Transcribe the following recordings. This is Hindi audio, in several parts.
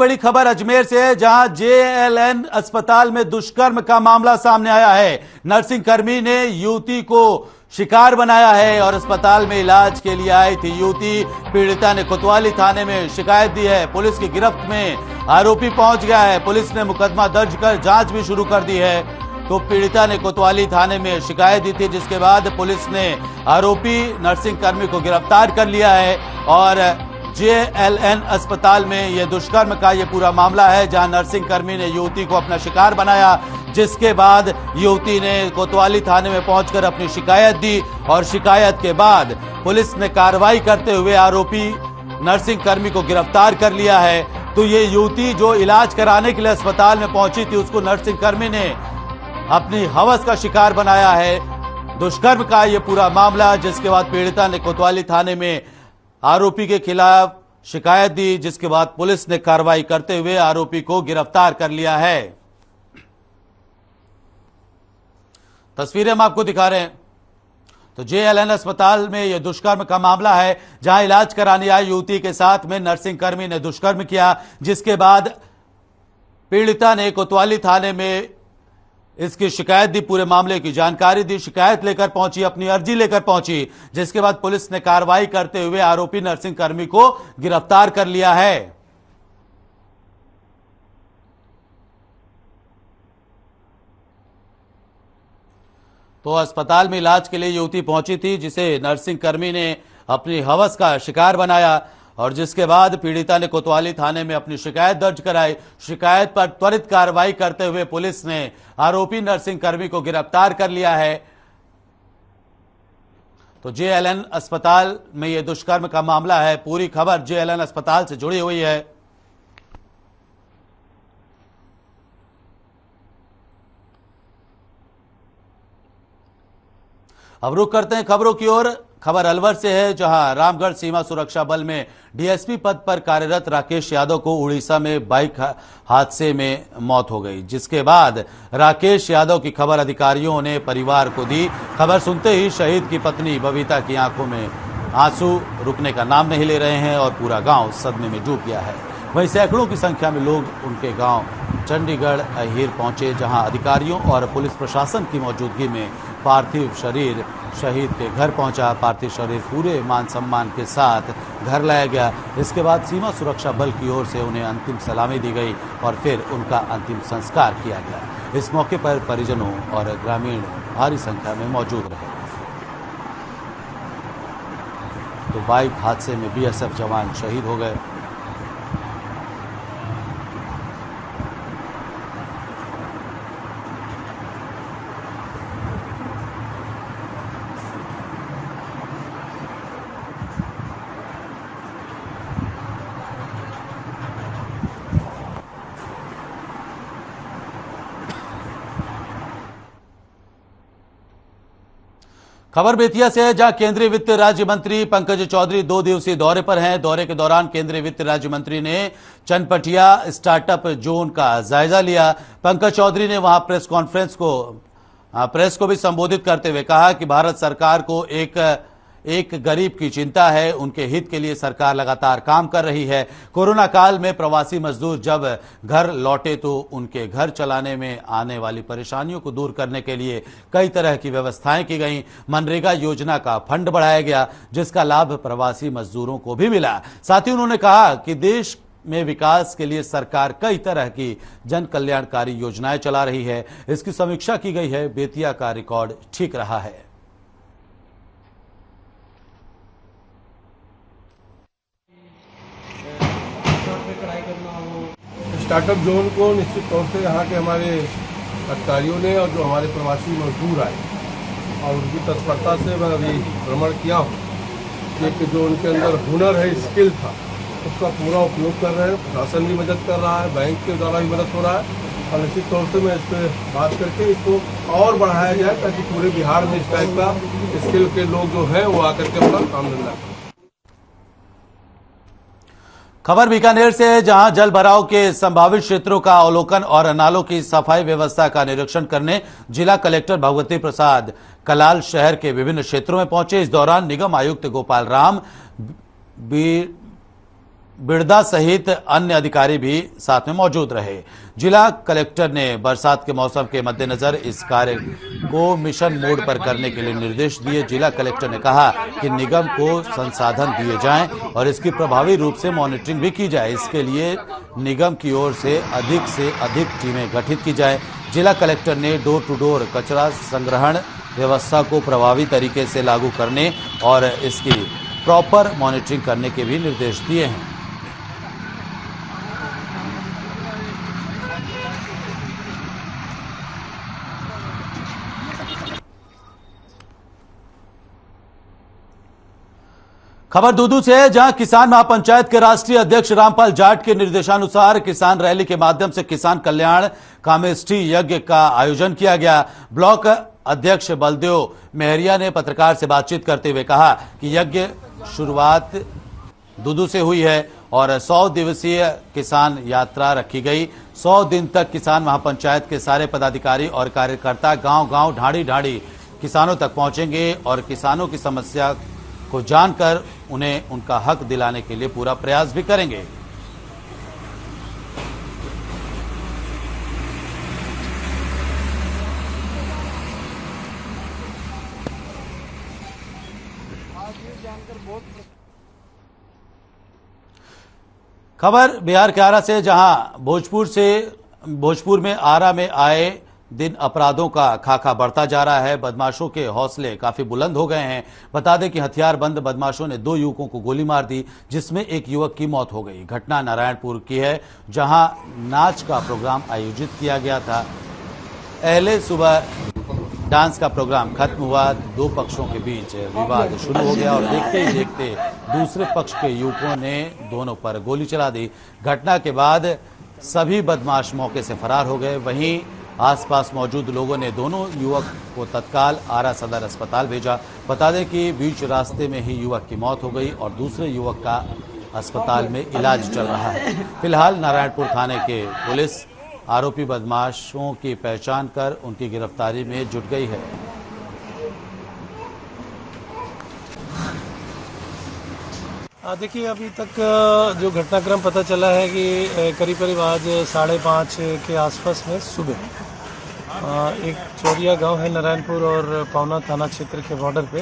बड़ी खबर अजमेर से है, जहां जेएलएन अस्पताल में दुष्कर्म का मामला सामने आया है। नर्सिंग कर्मी ने युवती को शिकार बनाया है और अस्पताल में इलाज के लिए आई थी युवती। पीड़िता ने कोतवाली थाने में शिकायत दी है। पुलिस की गिरफ्त में आरोपी पहुंच गया है। पुलिस ने मुकदमा दर्ज कर जांच भी शुरू कर दी है। तो पीड़िता ने कोतवाली थाने में शिकायत दी थी, जिसके बाद पुलिस ने आरोपी नर्सिंग कर्मी को गिरफ्तार कर लिया है। और जेएलएन अस्पताल में यह दुष्कर्म का यह पूरा मामला है, जहां नर्सिंग कर्मी ने युवती को अपना शिकार बनाया, जिसके बाद युवती ने कोतवाली थाने में पहुंचकर अपनी शिकायत दी और शिकायत के बाद पुलिस ने कार्रवाई करते हुए आरोपी नर्सिंग कर्मी को गिरफ्तार कर लिया है। तो ये युवती जो इलाज कराने के लिए अस्पताल में पहुंची थी, उसको नर्सिंग कर्मी ने अपनी हवस का शिकार बनाया है। दुष्कर्म का यह पूरा मामला, जिसके बाद पीड़िता ने कोतवाली थाने में आरोपी के खिलाफ शिकायत दी, जिसके बाद पुलिस ने कार्रवाई करते हुए आरोपी को गिरफ्तार कर लिया है। तस्वीरें हम आपको दिखा रहे हैं। तो जेएलएन अस्पताल में यह दुष्कर्म का मामला है, जहां इलाज कराने आई युवती के साथ में नर्सिंग कर्मी ने दुष्कर्म किया, जिसके बाद पीड़िता ने कोतवाली थाने में इसकी शिकायत दी, पूरे मामले की जानकारी दी, शिकायत लेकर पहुंची, अपनी अर्जी लेकर पहुंची, जिसके बाद पुलिस ने कार्रवाई करते हुए आरोपी नर्सिंग कर्मी को गिरफ्तार कर लिया है। तो अस्पताल में इलाज के लिए युवती पहुंची थी, जिसे नर्सिंग कर्मी ने अपनी हवस का शिकार बनाया और जिसके बाद पीड़िता ने कोतवाली थाने में अपनी शिकायत दर्ज कराई। शिकायत पर त्वरित कार्रवाई करते हुए पुलिस ने आरोपी नर्सिंग कर्मी को गिरफ्तार कर लिया है। तो जेएलएन अस्पताल में यह दुष्कर्म का मामला है। पूरी खबर जेएलएन अस्पताल से जुड़ी हुई है। अब रुख करते हैं खबरों की ओर। खबर अलवर से है, जहां रामगढ़ सीमा सुरक्षा बल में डीएसपी पद पर कार्यरत राकेश यादव को उड़ीसा में बाइक हादसे में मौत हो गई, जिसके बाद राकेश यादव की खबर अधिकारियों ने परिवार को दी। खबर सुनते ही शहीद की पत्नी बबीता की आंखों में आंसू रुकने का नाम नहीं ले रहे हैं और पूरा गांव सदमे में डूब गया है। वहीं सैकड़ों की संख्या में लोग उनके गांव चंडीगढ़ अहीर पहुंचे, जहां अधिकारियों और पुलिस प्रशासन की मौजूदगी में पार्थिव शरीर शहीद के घर पहुंचा। पार्थिव शरीर पूरे मान सम्मान के साथ घर लाया गया। इसके बाद सीमा सुरक्षा बल की ओर से उन्हें अंतिम सलामी दी गई और फिर उनका अंतिम संस्कार किया गया। इस मौके पर परिजनों और ग्रामीण भारी संख्या में मौजूद रहे। तो बाइक हादसे में बीएसएफ जवान शहीद हो गए। खबर बेतिया से है, जहां केंद्रीय वित्त राज्य मंत्री पंकज चौधरी 2 दिवसीय दौरे पर हैं। दौरे के दौरान केंद्रीय वित्त राज्य मंत्री ने चनपटिया स्टार्टअप जोन का जायजा लिया। पंकज चौधरी ने वहां प्रेस को भी संबोधित करते हुए कहा कि भारत सरकार को एक गरीब की चिंता है। उनके हित के लिए सरकार लगातार काम कर रही है। कोरोना काल में प्रवासी मजदूर जब घर लौटे तो उनके घर चलाने में आने वाली परेशानियों को दूर करने के लिए कई तरह की व्यवस्थाएं की गई। मनरेगा योजना का फंड बढ़ाया गया, जिसका लाभ प्रवासी मजदूरों को भी मिला। साथ ही उन्होंने कहा कि देश में विकास के लिए सरकार कई तरह की जन कल्याणकारी योजनाएं चला रही है। इसकी समीक्षा की गई है। बेतिया का रिकॉर्ड ठीक रहा है। स्टार्टअप जोन को निश्चित तौर से यहाँ के हमारे अधिकारियों ने और जो हमारे प्रवासी मजदूर आए और उनकी तत्परता से मैं अभी भ्रमण किया हूँ कि जो उनके अंदर हुनर है, स्किल था, उसका पूरा उपयोग कर रहे हैं। प्रशासन भी मदद कर रहा है, बैंक के द्वारा भी मदद हो रहा है और निश्चित तौर से मैं इस पर बात करके इसको और बढ़ाया जाए, ताकि पूरे बिहार में इस टाइप का स्किल के लोग जो हैं वो आकर के अपना काम धंधा करें। खबर बीकानेर से है, जहां जल भराव के संभावित क्षेत्रों का अवलोकन और नालों की सफाई व्यवस्था का निरीक्षण करने जिला कलेक्टर भगवती प्रसाद कलाल शहर के विभिन्न क्षेत्रों में पहुंचे। इस दौरान निगम आयुक्त गोपाल राम बिरदा सहित अन्य अधिकारी भी साथ में मौजूद रहे। जिला कलेक्टर ने बरसात के मौसम के मद्देनजर इस कार्य को मिशन मोड पर करने के लिए निर्देश दिए। जिला कलेक्टर ने कहा कि निगम को संसाधन दिए जाएं और इसकी प्रभावी रूप से मॉनिटरिंग भी की जाए। इसके लिए निगम की ओर से अधिक टीमें गठित की जाए। जिला कलेक्टर ने डोर टू डोर कचरा संग्रहण व्यवस्था को प्रभावी तरीके से लागू करने और इसकी प्रॉपर मॉनिटरिंग करने के भी निर्देश दिए हैं। खबर दूदू से है, जहां किसान महापंचायत के राष्ट्रीय अध्यक्ष रामपाल जाट के निर्देशानुसार किसान रैली के माध्यम से किसान कल्याण कामेष्ठी यज्ञ का आयोजन किया गया। ब्लॉक अध्यक्ष बलदेव मेहरिया ने पत्रकार से बातचीत करते हुए कहा कि यज्ञ शुरुआत दूदू से हुई है और 100 दिवसीय किसान यात्रा रखी गई। 100 दिन तक किसान महापंचायत के सारे पदाधिकारी और कार्यकर्ता गांव-गांव ढाड़ी-ढाड़ी किसानों तक पहुंचेंगे और किसानों की समस्या को जानकर उन्हें उनका हक दिलाने के लिए पूरा प्रयास भी करेंगे। खबर बिहार के आरा से, जहां भोजपुर में आरा में आए दिन अपराधों का खाका बढ़ता जा रहा है। बदमाशों के हौसले काफी बुलंद हो गए हैं। बता दें कि हथियारबंद बदमाशों ने 2 युवकों को गोली मार दी, जिसमें एक युवक की मौत हो गई। घटना नारायणपुर की है, जहां नाच का प्रोग्राम आयोजित किया गया था। पहले सुबह डांस का प्रोग्राम खत्म हुआ, 2 पक्षों के बीच विवाद शुरू हो गया और देखते ही देखते दूसरे पक्ष के युवकों ने दोनों पर गोली चला दी। घटना के बाद सभी बदमाश मौके से फरार हो गए। वहीं आसपास मौजूद लोगों ने दोनों युवक को तत्काल आरा सदर अस्पताल भेजा। बता दें कि बीच रास्ते में ही युवक की मौत हो गई और दूसरे युवक का अस्पताल में इलाज चल रहा है। फिलहाल नारायणपुर थाने के पुलिस आरोपी बदमाशों की पहचान कर उनकी गिरफ्तारी में जुट गई है। देखिए, अभी तक जो घटनाक्रम पता चला है कि करीब आज 5:30 के आसपास में सुबह एक चौरिया गांव है नारायणपुर और पवना थाना क्षेत्र के बॉर्डर पे,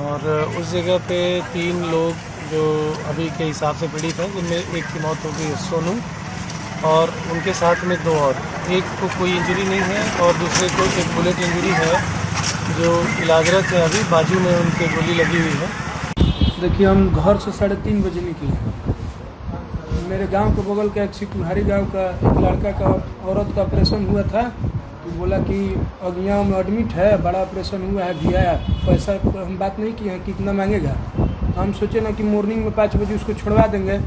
और उस जगह पे 3 लोग जो अभी के हिसाब से पीड़ित हैं, जिनमें एक की मौत हो गई सोनू, और उनके साथ में 2 और, एक को कोई इंजरी नहीं है और दूसरे को एक बुलेट इंजरी है जो इलाजरत है। अभी बाजू में उनके गोली लगी हुई है। देखिए, हम घर से 3:30 बजे निकले। मेरे गांव के बगल का एक सिकुहारी गांव का एक लड़का का औरत का ऑपरेशन हुआ था, तो बोला कि अगिया में एडमिट है, बड़ा ऑपरेशन हुआ है भैया, पैसा हम बात नहीं किए हैं कितना मांगेगा। हम सोचे ना कि मॉर्निंग में 5 बजे उसको छोड़वा देंगे।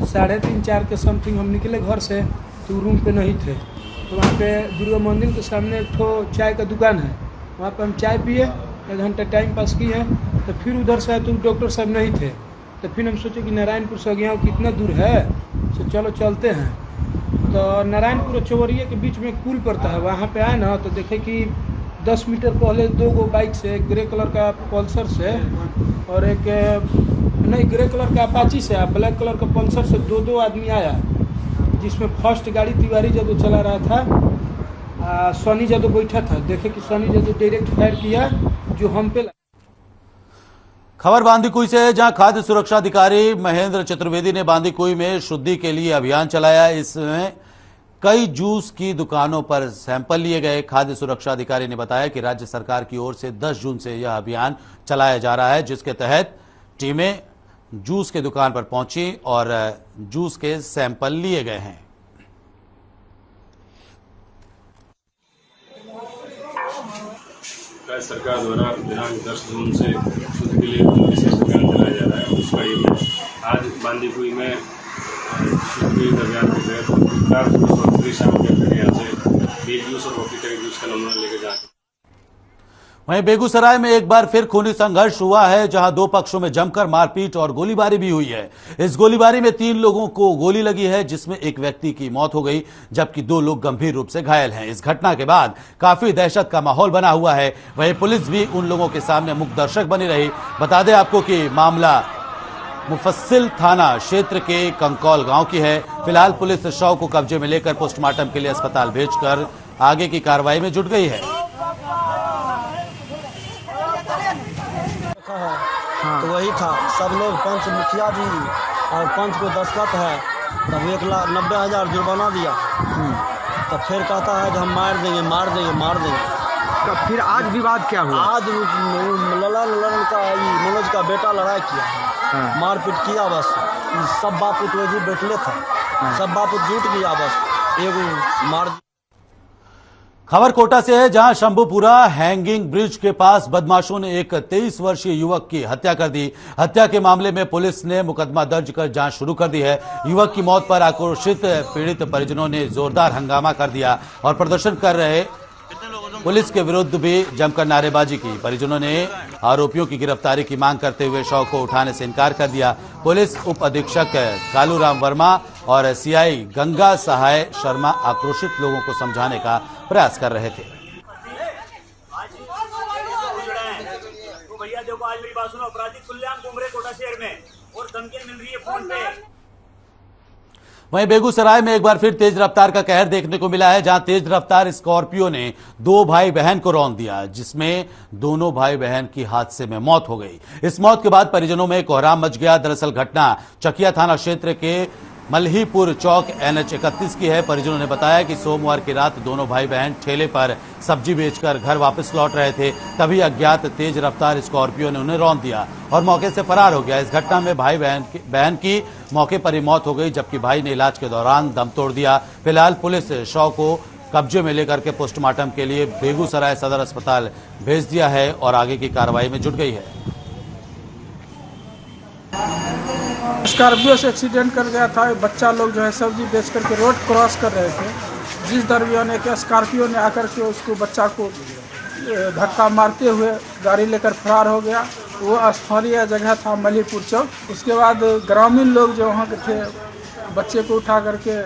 3:30-4 के समथिंग हम निकले घर से, तो रूम पे नहीं थे। तो वहाँ पे दुर्गा मंदिर के सामने एक ठो चाय का दुकान है, वहाँ पर हम चाय पिए, 1 घंटा टाइम पास किए। तो फिर उधर से तो डॉक्टर साहब नहीं थे, तो फिर हम सोचे कि नारायणपुर से अगिया कितना दूर है, तो चलो चलते हैं। तो नारायणपुर और चौरिया के बीच में पुल पड़ता है, वहाँ पे आए ना तो देखे कि 10 मीटर पहले 2 बाइक से, एक ग्रे कलर का पल्सर से और एक नहीं ग्रे कलर का अपाची से, ब्लैक कलर का पल्सर से 2 आदमी आया, जिसमें फर्स्ट गाड़ी तिवारी जादव चला रहा था, सनी जादव बैठा था। देखे कि सनी जादव डायरेक्ट फायर किया जो हम पे। खबर बांदीकुई से है, जहां खाद्य सुरक्षा अधिकारी महेंद्र चतुर्वेदी ने बांदीकुई में शुद्धि के लिए अभियान चलाया। इसमें कई जूस की दुकानों पर सैंपल लिए गए। खाद्य सुरक्षा अधिकारी ने बताया कि राज्य सरकार की ओर से 10 जून से यह अभियान चलाया जा रहा है, जिसके तहत टीमें जूस के दुकान पर पहुंची और जूस के सैंपल लिए गए हैं। राज्य सरकार द्वारा दिनांक 10 जून से शुद्ध के लिए विशेष अभियान चलाया जा रहा है। उस कड़ी में आज बांदीकुई में शुद्ध अभियान के तहत सामग्री यहाँ से बीज जूस और वॉकीटरी जूस का नमूना लेकर जाए। वहीं बेगूसराय में एक बार फिर खूनी संघर्ष हुआ है, जहां 2 पक्षों में जमकर मारपीट और गोलीबारी भी हुई है। इस गोलीबारी में 3 लोगों को गोली लगी है, जिसमें एक व्यक्ति की मौत हो गई, जबकि 2 लोग गंभीर रूप से घायल हैं। इस घटना के बाद काफी दहशत का माहौल बना हुआ है। वहीं पुलिस भी उन लोगों के सामने मूक दर्शक बनी रही। बता दें आपको कि मामला मुफस्सिल थाना क्षेत्र के कंकौल गांव की है। फिलहाल पुलिस शव को कब्जे में लेकर पोस्टमार्टम के लिए अस्पताल भेजकर आगे की कार्रवाई में जुट गई है। तो वही था, सब लोग पंच मुखिया जी और पंच को दस्तखत है, तब 1,90,000 जुर्माना दिया। तो फिर कहता है कि हम मार देंगे। तो फिर आज विवाद क्या हुआ? आज ललन का मनोज का बेटा लड़ाई किया, मारपीट किया, बस सब बापूत वही बैठले था, सब बापूत जुट गया, बस एगो मार। खबर कोटा से है, जहां शंभूपुरा हैंगिंग ब्रिज के पास बदमाशों ने एक 23 वर्षीय युवक की हत्या कर दी। हत्या के मामले में पुलिस ने मुकदमा दर्ज कर जांच शुरू कर दी है। युवक की मौत पर आक्रोशित पीड़ित परिजनों ने जोरदार हंगामा कर दिया और प्रदर्शन कर रहे पुलिस के विरुद्ध भी जमकर नारेबाजी की। परिजनों ने आरोपियों की गिरफ्तारी की मांग करते हुए शव को उठाने से इनकार कर दिया। पुलिस उप अधीक्षक कालूराम वर्मा और सीआई गंगा सहाय शर्मा आक्रोशित लोगों को समझाने का प्रयास कर रहे थे। भैया देखो, आज मेरी बात सुनो, अपराधी खुलेआम घूम रहे कोटा शहर में और धमकियां मिल रही है फोन पे। वहीं बेगूसराय में एक बार फिर तेज रफ्तार का कहर देखने को मिला है, जहां तेज रफ्तार स्कॉर्पियो ने 2 भाई बहन को रौंद दिया, जिसमें दोनों भाई बहन की हादसे में मौत हो गई। इस मौत के बाद परिजनों में कोहराम मच गया। दरअसल घटना चकिया थाना क्षेत्र के मल्हीपुर चौक NH 31 की है। परिजनों ने बताया कि सोमवार की रात दोनों भाई बहन ठेले पर सब्जी बेचकर घर वापस लौट रहे थे, तभी अज्ञात तेज रफ्तार स्कॉर्पियो ने उन्हें रौंद दिया और मौके से फरार हो गया। इस घटना में भाई बहन की मौके पर ही मौत हो गई, जबकि भाई ने इलाज के दौरान दम तोड़ दिया। फिलहाल पुलिस शव को कब्जे में लेकर के पोस्टमार्टम के लिए बेगूसराय सदर अस्पताल भेज दिया है और आगे की कार्रवाई में जुट गई है। स्कॉर्पियो से एक्सीडेंट कर गया था। बच्चा लोग जो है सब्जी बेच करके रोड क्रॉस कर रहे थे, जिस दरमियान एक स्कॉर्पियो ने आकर के उसको बच्चा को धक्का मारते हुए गाड़ी लेकर फरार हो गया। वो स्थानीय जगह था मल्हीपुर चौक। उसके बाद ग्रामीण लोग जो वहाँ के थे, बच्चे को उठा करके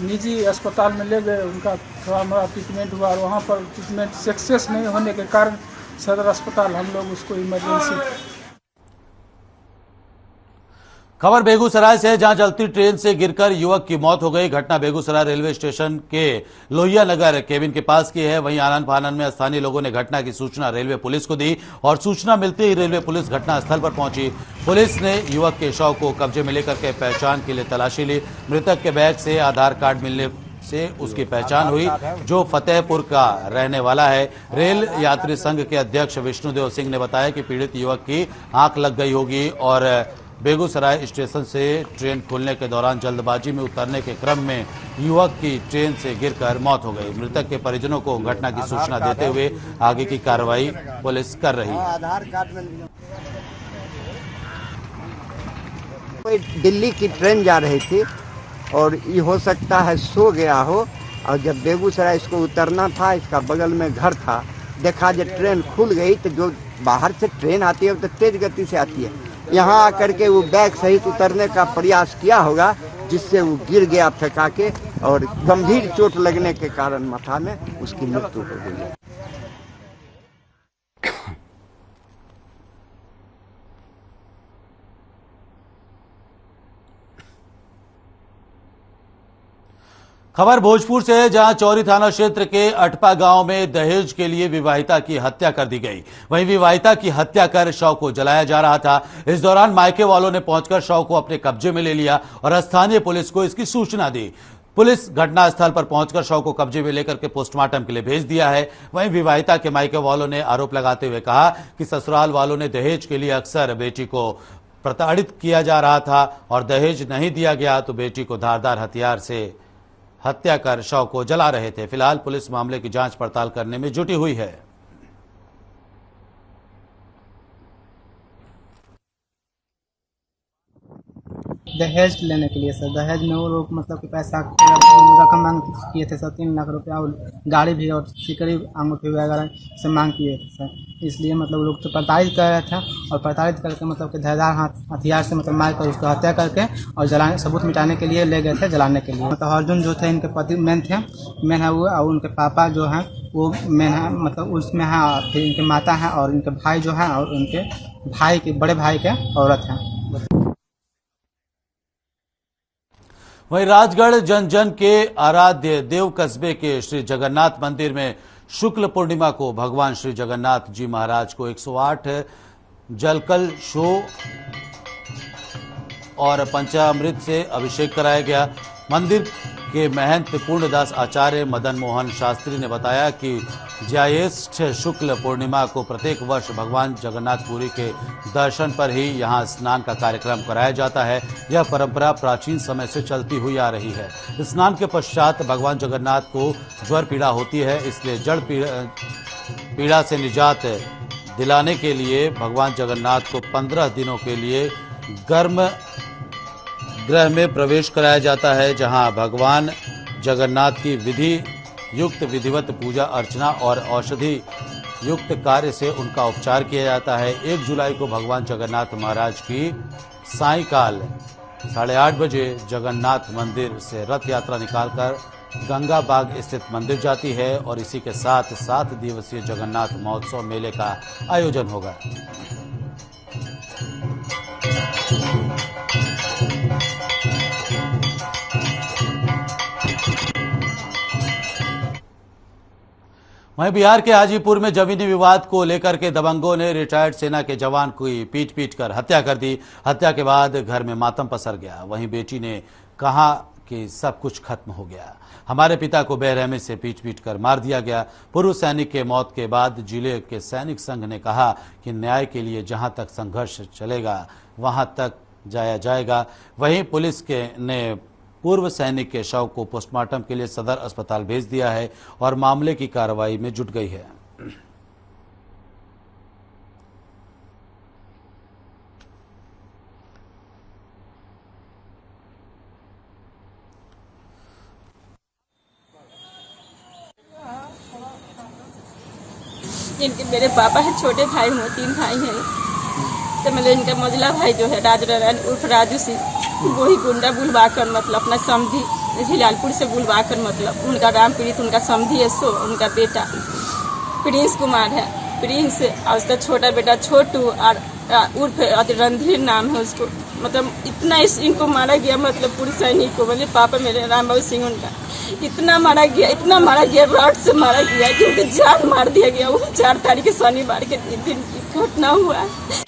निजी अस्पताल में ले गए। उनका थोड़ा मोड़ा ट्रीटमेंट हुआ और वहाँ पर ट्रीटमेंट सक्सेस नहीं होने के कारण सदर अस्पताल हम लोग उसको इमरजेंसी। खबर बेगूसराय से है, जहां चलती ट्रेन से गिरकर युवक की मौत हो गई। घटना बेगूसराय रेलवे स्टेशन के लोहिया नगर केबिन के पास की है। वहीं आनन फानन में स्थानीय लोगों ने घटना की सूचना रेलवे पुलिस को दी और सूचना मिलते ही रेलवे पुलिस घटनास्थल पर पहुंची। पुलिस ने युवक के शव को कब्जे में लेकर के पहचान के लिए तलाशी ली। मृतक के बैग से आधार कार्ड मिलने से उसकी पहचान हुई, जो फतेहपुर का रहने वाला है। रेल यात्री संघ के अध्यक्ष विष्णुदेव सिंह ने बताया कि पीड़ित युवक की आंख लग गई होगी और बेगूसराय स्टेशन से ट्रेन खुलने के दौरान जल्दबाजी में उतरने के क्रम में युवक की ट्रेन से गिरकर मौत हो गई। मृतक के परिजनों को घटना की सूचना देते हुए आगे की कार्रवाई पुलिस कर रही है। आधार कार्ड में कोई दिल्ली की ट्रेन जा रही थी और ये हो सकता है सो गया हो, और जब बेगूसराय इसको उतरना था, इसका बगल में घर था, देखा जब ट्रेन खुल गई तो जो बाहर से ट्रेन आती है तो तेज गति से आती है, यहाँ आकर के वो बैग सहित उतरने का प्रयास किया होगा, जिससे वो गिर गया फेंका के और गंभीर चोट लगने के कारण माथा में उसकी मृत्यु हो गई है। खबर भोजपुर से है, जहां चौरी थाना क्षेत्र के अटपा गांव में दहेज के लिए विवाहिता की हत्या कर दी गई। वहीं विवाहिता की हत्या कर शव को जलाया जा रहा था। इस दौरान मायके वालों ने पहुंचकर शव को अपने कब्जे में ले लिया और स्थानीय पुलिस को इसकी सूचना दी। पुलिस घटनास्थल पर पहुंचकर शव को कब्जे में लेकर के पोस्टमार्टम के लिए भेज दिया है। वहीं विवाहिता के मायके वालों ने आरोप लगाते हुए कहा कि ससुराल वालों ने दहेज के लिए अक्सर बेटी को प्रताड़ित किया जा रहा था और दहेज नहीं दिया गया तो बेटी को धारदार हथियार से हत्या कर शव को जला रहे थे। फिलहाल पुलिस मामले की जांच पड़ताल करने में जुटी हुई है। दहेज लेने के लिए सर, दहेज में वो लोग मतलब कि पैसा रकम मांग किए थे सर, 3 लाख रुपया, और गाड़ी भी और सिकड़ी अंगूठी वगैरह से मांग किए थे सर। इसलिए मतलब लोग तो प्रताड़ित कर रहे थे और प्रताड़ित करके मतलब कि धारदार हथियार से मतलब मार कर उसको हत्या करके और जलाने, सबूत मिटाने के लिए ले गए थे, जलाने के लिए। मतलब अर्जुन जो थे इनके पति मेन है वो, और उनके पापा जो हैं वो मेन है, मतलब उसमें है, फिर इनके माता हैं और इनके भाई जो हैं और उनके भाई के बड़े भाई के औरत हैं। वहीं राजगढ़ जन जन के आराध्य देव कस्बे के श्री जगन्नाथ मंदिर में शुक्ल पूर्णिमा को भगवान श्री जगन्नाथ जी महाराज को 108 जलकल शो और पंचामृत से अभिषेक कराया गया। मंदिर के महंत पूर्णदास आचार्य मदन मोहन शास्त्री ने बताया कि ज्येष्ठ शुक्ल पूर्णिमा को प्रत्येक वर्ष भगवान जगन्नाथपुरी के दर्शन पर ही यहां स्नान का कार्यक्रम कराया जाता है। यह परंपरा प्राचीन समय से चलती हुई आ रही है। स्नान के पश्चात भगवान जगन्नाथ को ज्वर पीड़ा होती है, इसलिए जड़ पीड़ा से निजात दिलाने के लिए भगवान जगन्नाथ को 15 दिनों के लिए गर्म गृह में प्रवेश कराया जाता है, जहां भगवान जगन्नाथ की विधि युक्त विधिवत पूजा अर्चना और औषधि युक्त कार्य से उनका उपचार किया जाता है। 1 जुलाई को भगवान जगन्नाथ महाराज की सायंकाल 8:30 बजे जगन्नाथ मंदिर से रथ यात्रा निकालकर गंगा बाग स्थित मंदिर जाती है और इसी के साथ 7 दिवसीय जगन्नाथ महोत्सव मेले का आयोजन होगा। वहीं बिहार के हाजीपुर में जमीनी विवाद को लेकर के दबंगों ने रिटायर्ड सेना के जवान की पीट कर हत्या कर दी। हत्या के बाद घर में मातम पसर गया। वहीं बेटी ने कहा कि सब कुछ खत्म हो गया, हमारे पिता को बेरहमी से पीट कर मार दिया गया। पूर्व सैनिक के मौत के बाद जिले के सैनिक संघ ने कहा कि न्याय के लिए जहां तक संघर्ष चलेगा वहां तक जाया जाएगा। वहीं पुलिस ने पूर्व सैनिक के शव को पोस्टमार्टम के लिए सदर अस्पताल भेज दिया है और मामले की कार्रवाई में जुट गई है। इनके मेरे पापा है, छोटे भाई हूँ, 3 भाई हैं। तो मतलब इनका मझला भाई जो है राजनारायण उर्फ राजू सिंह, वही गुंडा बुलवा कर मतलब अपना समधी हिलालपुर से बुलवा कर मतलब उनका राम पीड़ित उनका समधी है, सो उनका बेटा प्रिंस कुमार है, प्रिंस और उसका छोटा बेटा छोटू और उर्फ रणधीर नाम है उसको। मतलब इतना इनको मारा गया, मतलब पूरे सैनिक को, मतलब पापा मेरे राम बाबू सिंह उनका इतना मारा गया रॉड से मारा गया कि उनकी जान मार दिया गया। वो 4 तारीख शनिवार के दिन की घटना हुआ।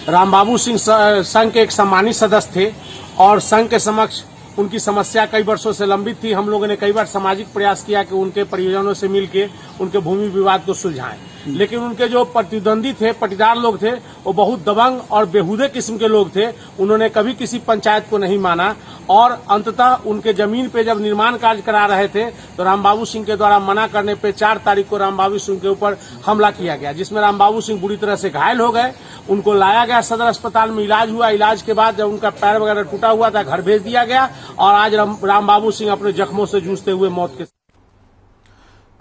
राम बाबू सिंह संघ के एक सम्मानित सदस्य थे और संघ के समक्ष उनकी समस्या कई वर्षों से लंबित थी। हम लोगों ने कई बार सामाजिक प्रयास किया कि उनके परिजनों से मिलकर उनके भूमि विवाद को सुलझाएं, लेकिन उनके जो प्रतिद्वंदी थे, पटीदार लोग थे, वो बहुत दबंग और बेहुदे किस्म के लोग थे। उन्होंने कभी किसी पंचायत को नहीं माना और अंततः उनके जमीन पे जब निर्माण कार्य करा रहे थे तो रामबाबू सिंह के द्वारा मना करने पे 4 तारीख को रामबाबू सिंह के ऊपर हमला किया गया, जिसमें रामबाबू सिंह बुरी तरह से घायल हो गए। उनको लाया गया सदर अस्पताल में, इलाज हुआ। इलाज के बाद जब उनका पैर वगैरह टूटा हुआ था, घर भेज दिया गया और आज रामबाबू सिंह अपने जख्मों से जूझते हुए मौत के।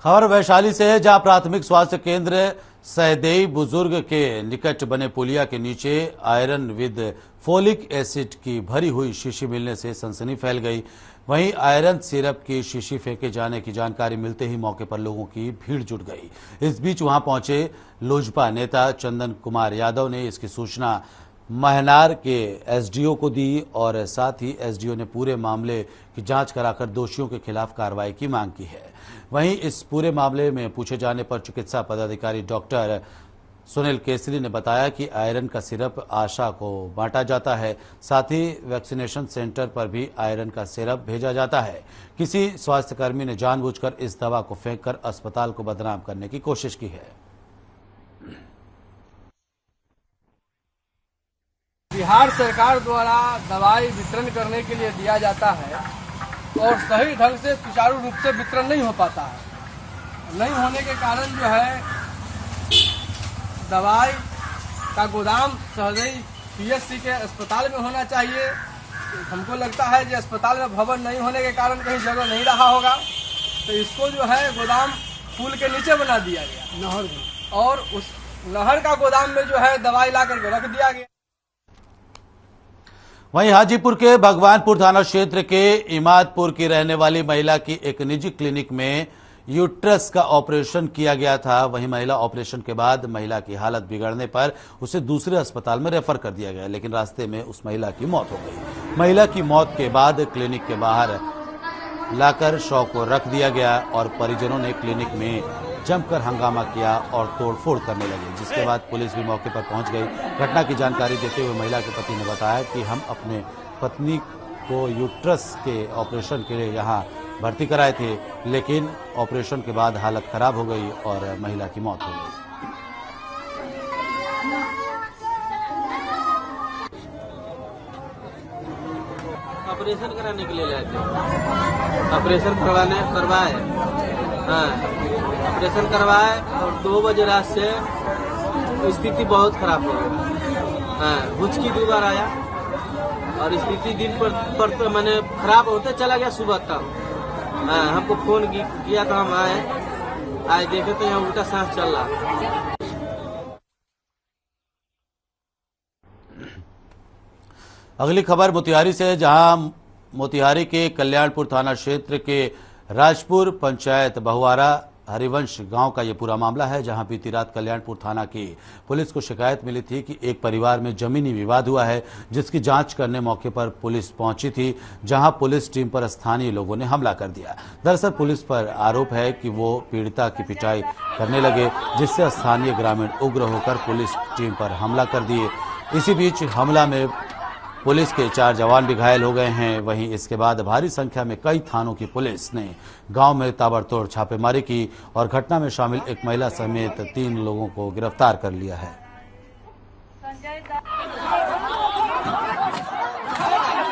खबर वैशाली से है, जहां प्राथमिक स्वास्थ्य केंद्र सहदेई बुजुर्ग के निकट बने पुलिया के नीचे आयरन विद फोलिक एसिड की भरी हुई शीशी मिलने से सनसनी फैल गई। वहीं आयरन सिरप की शीशी फेंके जाने की जानकारी मिलते ही मौके पर लोगों की भीड़ जुट गई। इस बीच वहां पहुंचे लोजपा नेता चंदन कुमार यादव ने इसकी सूचना महनार के एसडीओ को दी और साथ ही एसडीओ ने पूरे मामले की जांच कराकर दोषियों के खिलाफ कार्रवाई की मांग की है। वहीं इस पूरे मामले में पूछे जाने पर चिकित्सा पदाधिकारी डॉक्टर सुनील केसरी ने बताया कि आयरन का सिरप आशा को बांटा जाता है, साथ ही वैक्सीनेशन सेंटर पर भी आयरन का सिरप भेजा जाता है। किसी स्वास्थ्यकर्मी ने जानबूझकर इस दवा को फेंककर अस्पताल को बदनाम करने की कोशिश की है। बिहार सरकार द्वारा दवाई वितरण करने के लिए दिया जाता है और सही ढंग से सुचारू रूप से वितरण नहीं हो पाता है। नहीं होने के कारण जो है दवाई का गोदाम सहदेई पीएचसी के अस्पताल में होना चाहिए। हमको लगता है कि अस्पताल में भवन नहीं होने के कारण कहीं जगह नहीं रहा होगा, तो इसको जो है गोदाम पुल के नीचे बना दिया गया नहर में, और उस नहर का गोदाम में जो है दवाई ला करके रख दिया गया। वहीं हाजीपुर के भगवानपुर थाना क्षेत्र के इमादपुर की रहने वाली महिला की एक निजी क्लिनिक में यूट्रस का ऑपरेशन किया गया था। वहीं महिला ऑपरेशन के बाद महिला की हालत बिगड़ने पर उसे दूसरे अस्पताल में रेफर कर दिया गया, लेकिन रास्ते में उस महिला की मौत हो गई। महिला की मौत के बाद क्लिनिक के बाहर लाकर शव को रख दिया गया और परिजनों ने क्लिनिक में जमकर हंगामा किया और तोड़फोड़ करने लगे, जिसके बाद पुलिस भी मौके पर पहुंच गई। घटना की जानकारी देते हुए महिला के पति ने बताया कि हम अपने पत्नी को यूट्रस के ऑपरेशन के लिए यहाँ भर्ती कराए थे, लेकिन ऑपरेशन के बाद हालत खराब हो गई और महिला की मौत हो गई। ऑपरेशन कराने के लिए लाए थे, ऑपरेशन करवाए, हाँ ऑपरेशन करवाए और 2 बजे रात से स्थिति बहुत खराब हो गई। हाँ भुचकी 2 बार आया और स्थिति दिन पर मैंने खराब होते चला गया सुबह तक। हाँ हमको फोन किया तो हम आए देखे तो यहाँ उल्टा सांस चल रहा। अगली खबर मोतिहारी से, जहां मोतिहारी के कल्याणपुर थाना क्षेत्र के राजपुर पंचायत बहुआरा हरिवंश गांव का ये पूरा मामला है, जहां बीती रात कल्याणपुर थाना की पुलिस को शिकायत मिली थी कि एक परिवार में जमीनी विवाद हुआ है, जिसकी जांच करने मौके पर पुलिस पहुंची थी, जहां पुलिस टीम पर स्थानीय लोगों ने हमला कर दिया। दरअसल पुलिस पर आरोप है कि वो पीड़िता की पिटाई करने लगे, जिससे स्थानीय ग्रामीण उग्र होकर पुलिस टीम पर हमला कर दिए। इसी बीच हमला में पुलिस के 4 जवान भी घायल हो गए हैं। वहीं इसके बाद भारी संख्या में कई थानों की पुलिस ने गांव में ताबड़तोड़ छापेमारी की और घटना में शामिल एक महिला समेत 3 लोगों को गिरफ्तार कर लिया है।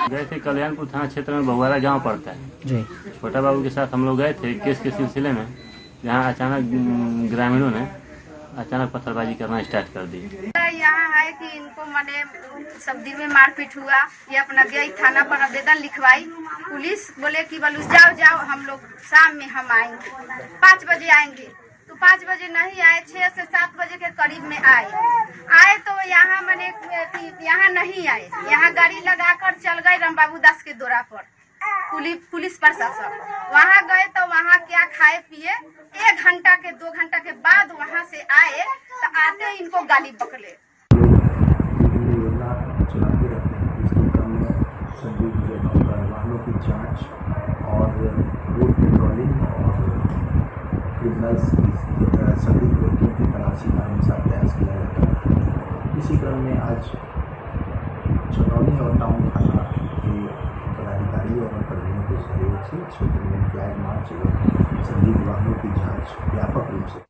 गए थे कल्याणपुर थाना क्षेत्र में बहुआरा गांव पड़ता है जी। छोटा बाबू के साथ हम लोग गए थे केस के सिलसिले में, जहां अचानक ग्रामीणों ने अचानक पत्थरबाजी करना स्टार्ट कर दी। यहाँ है कि इनको मैंने सब दिन में मारपीट हुआ, ये अपना गई थाना पर आवेदन लिखवाई। पुलिस बोले कि बलूस जाओ हम लोग शाम में हम आएंगे, 5 बजे आएंगे। तो 5 बजे नहीं आए, 6 से 7 बजे के करीब में आए तो यहाँ मैंने यहाँ नहीं आए, यहाँ गाड़ी लगाकर चल गए रामबाबू दास के दौरा पर पुलिस प्रशासन। वहाँ गए तो वहाँ क्या खाए पिए, 1 घंटा के 2 घंटा के बाद वहाँ से आए तो आते इनको गाली बकले। चलाते रहते हैं, इसके क्रम में सभी वाहनों की जांच और रोड पेट्रोलिंग और क्रिमिनल्स सभी व्यक्तियों की तलाशी का हमेशा प्रयास किया जाता है। इसी क्रम में आज चंदौली और टाउन थाना के पदाधिकारी और कर्मियों के सहयोग से क्षेत्र में फ्लैग मार्च एवं संदिग्ध वाहनों की जांच व्यापक रूप से।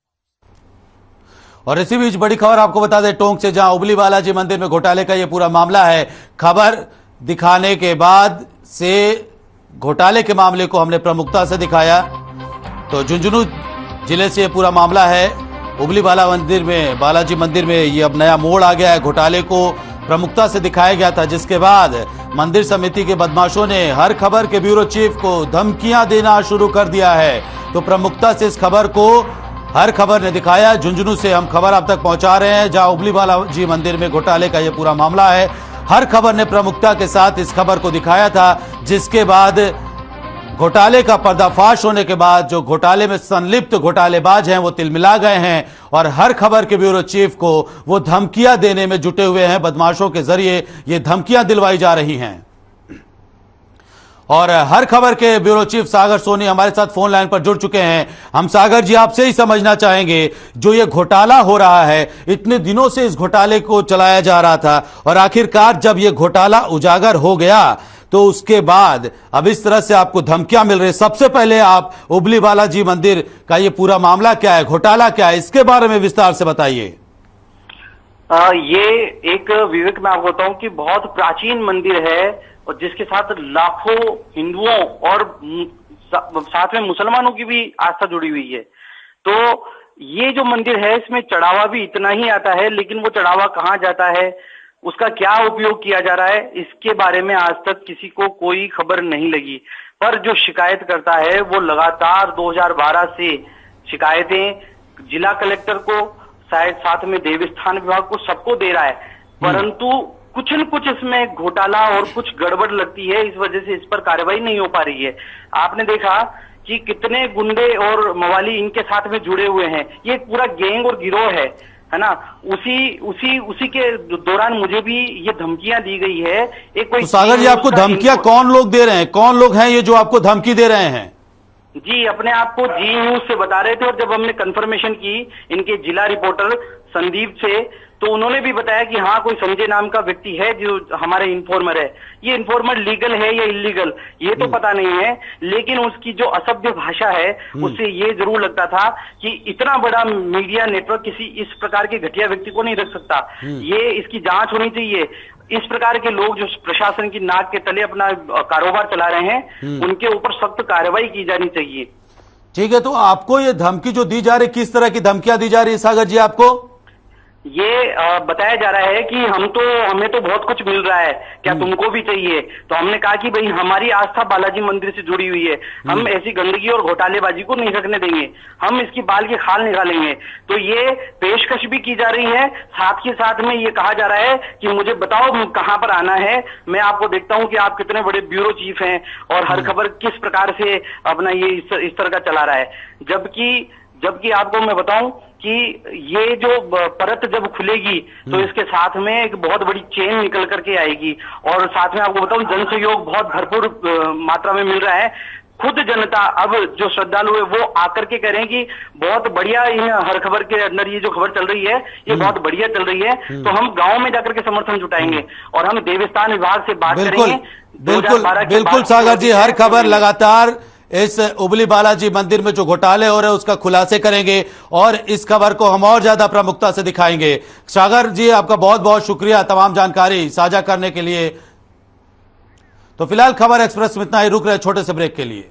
और इसी बीच बड़ी खबर आपको बता दें टोंक से, जहां उबली बालाजी मंदिर में घोटाले का यह पूरा मामला है। खबर दिखाने के बाद से घोटाले के मामले को हमने प्रमुखता से दिखाया। तो झुंझुनू जिले से यह पूरा मामला है। उबली बालाजी मंदिर में ये अब नया मोड़ आ गया है। घोटाले को प्रमुखता से दिखाया गया था, जिसके बाद मंदिर समिति के बदमाशों ने हर खबर के ब्यूरो चीफ को धमकियां देना शुरू कर दिया है। तो प्रमुखता से इस खबर को हर खबर ने दिखाया। झुंझुनू से हम खबर आप तक पहुंचा रहे हैं, जहां उबली बालाजी मंदिर में घोटाले का यह पूरा मामला है। हर खबर ने प्रमुखता के साथ इस खबर को दिखाया था, जिसके बाद घोटाले का पर्दाफाश होने के बाद जो घोटाले में संलिप्त घोटालेबाज हैं वो तिलमिला गए हैं और हर खबर के ब्यूरो चीफ को वो धमकियां देने में जुटे हुए हैं। बदमाशों के जरिए ये धमकियां दिलवाई जा रही हैं। और हर खबर के ब्यूरो चीफ सागर सोनी हमारे साथ फोन लाइन पर जुड़ चुके हैं। हम सागर जी आपसे ही समझना चाहेंगे, जो ये घोटाला हो रहा है, इतने दिनों से इस घोटाले को चलाया जा रहा था और आखिरकार जब ये घोटाला उजागर हो गया तो उसके बाद अब इस तरह से आपको धमकियां मिल रही। सबसे पहले आप उबली बालाजी मंदिर का ये पूरा मामला क्या है, घोटाला क्या है, इसके बारे में विस्तार से बताइए। ये एक विवेक मैं आपको बताऊं कि बहुत प्राचीन मंदिर है और जिसके साथ लाखों हिंदुओं और साथ में मुसलमानों की भी आस्था जुड़ी हुई है। तो ये जो मंदिर है इसमें चढ़ावा भी इतना ही आता है, लेकिन वो चढ़ावा कहाँ जाता है, उसका क्या उपयोग किया जा रहा है, इसके बारे में आज तक किसी को कोई खबर नहीं लगी। पर जो शिकायत करता है वो लगातार 2012 से शिकायतें जिला कलेक्टर को, शायद साथ में देवस्थान विभाग को, सबको दे रहा है, परंतु कुछ न कुछ इसमें घोटाला और कुछ गड़बड़ लगती है। इस वजह से इस पर कार्रवाई नहीं हो पा रही है। आपने देखा कि कितने गुंडे और मवाली इनके साथ में जुड़े हुए हैं। ये पूरा गैंग और गिरोह है है ना, उसी के दौरान मुझे भी ये धमकियां दी गई है। एक कोई तो सागर जी आपको धमकियां कौन लोग दे रहे हैं, कौन लोग हैं ये जो आपको धमकी दे रहे हैं? जी अपने आप को जी न्यूज से बता रहे थे, और जब हमने कंफर्मेशन की इनके जिला रिपोर्टर संदीप से, तो उन्होंने भी बताया कि हाँ कोई संजय नाम का व्यक्ति है जो हमारे इन्फॉर्मर है। ये इन्फॉर्मर लीगल है या इलीगल ये तो पता नहीं है, लेकिन उसकी जो असभ्य भाषा है उससे ये जरूर लगता था कि इतना बड़ा मीडिया नेटवर्क किसी इस प्रकार के घटिया व्यक्ति को नहीं रख सकता। ये इसकी जांच होनी चाहिए। इस प्रकार के लोग जो प्रशासन की नाक के तले अपना कारोबार चला रहे हैं उनके ऊपर सख्त कार्रवाई की जानी चाहिए। ठीक है, तो आपको ये धमकी जो दी जा रही, किस तरह की धमकियां दी जा रही है सागर जी आपको? ये बताया जा रहा है कि हमें तो बहुत कुछ मिल रहा है, क्या तुमको भी चाहिए? तो हमने कहा कि भाई हमारी आस्था बालाजी मंदिर से जुड़ी हुई है, हम ऐसी गंदगी और घोटालेबाजी को नहीं रखने देंगे, हम इसकी बाल की खाल निकालेंगे। तो ये पेशकश भी की जा रही है, साथ ही साथ में ये कहा जा रहा है कि मुझे बताओ कहां पर आना है, मैं आपको देखता हूं कि आप कितने बड़े ब्यूरो चीफ हैं और हर खबर किस प्रकार से अपना ये इस तरह का चला रहा है। जबकि आपको मैं बताऊं कि ये जो परत जब खुलेगी तो इसके साथ में एक बहुत बड़ी चेन निकल करके आएगी, और साथ में आपको बताऊं जन सहयोग बहुत भरपूर मात्रा में मिल रहा है। खुद जनता, अब जो श्रद्धालु है वो आकर के कह रहे हैं कि बहुत बढ़िया इन हर खबर के अंदर ये जो खबर चल रही है ये बहुत बढ़िया चल रही है, तो हम गांव में जाकर के समर्थन जुटाएंगे और हम देवस्थान विभाग से बात करेंगे। बिल्कुल सागर जी, हर खबर लगातार इस उबली बालाजी मंदिर में जो घोटाले हो रहे हैं उसका खुलासे करेंगे और इस खबर को हम और ज्यादा प्रमुखता से दिखाएंगे। सागर जी आपका बहुत बहुत शुक्रिया तमाम जानकारी साझा करने के लिए। तो फिलहाल खबर एक्सप्रेस में इतना ही, रुक रहे छोटे से ब्रेक के लिए।